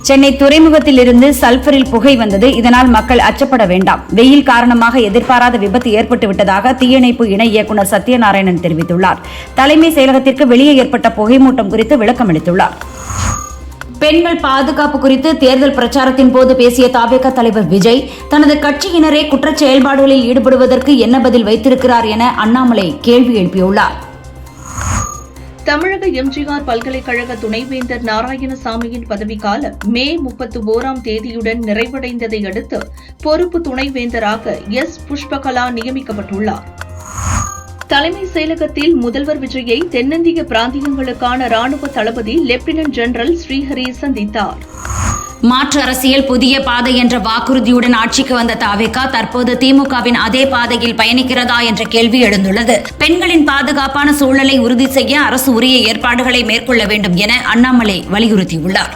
சென்னை துறைமுகத்தில் இருந்து சல்பரில் புகை வந்தது. இதனால் மக்கள் அச்சப்பட வேண்டாம். வெயில் காரணமாக எதிர்பாராத விபத்து ஏற்பட்டுவிட்டதாக தீயணைப்பு இணை இயக்குநர் சத்யநாராயணன் தெரிவித்துள்ளார். தலைமை செயலகத்திற்கு வெளியே ஏற்பட்ட புகைமூட்டம் குறித்து விளக்கம் அளித்துள்ளார். பெண்கள் பாதுகாப்பு குறித்து தேர்தல் பிரச்சாரத்தின் போது பேசிய தவேக தலைவர் விஜய், தனது கட்சியினரே குற்றச் செயல்பாடுகளில் ஈடுபடுவதற்கு என்ன பதில் வைத்திருக்கிறார் என அண்ணாமலை கேள்வி எழுப்பியுள்ளார். தமிழக எம்ஜிஆர் பல்கலைக்கழக துணைவேந்தர் நாராயணசாமியின் பதவிக்காலம் மே 31ஆம் தேதியுடன் நிறைவடைந்ததை அடுத்து பொறுப்பு துணைவேந்தராக எஸ். புஷ்பகலா நியமிக்கப்பட்டுள்ளார். தலைமை செயலகத்தில் முதல்வர் விஜயை தென்னிந்திய பிராந்தியங்களுக்கான ராணுவ தளபதி லெப்டினன்ட் ஜெனரல் ஸ்ரீஹரி சந்தித்தார். மாற்று அரசியல் புதிய பாதை என்ற வாக்குறுதியுடன் ஆட்சிக்கு வந்த தவேக தற்போது திமுகவின் அதே பாதையில் பயணிக்கிறதா என்ற கேள்வி எழுந்துள்ளது. பெண்களின் பாதுகாப்பான சூழலை உறுதி செய்ய அரசு உரிய ஏற்பாடுகளை மேற்கொள்ள வேண்டும் என அண்ணாமலை வலியுறுத்தியுள்ளார்.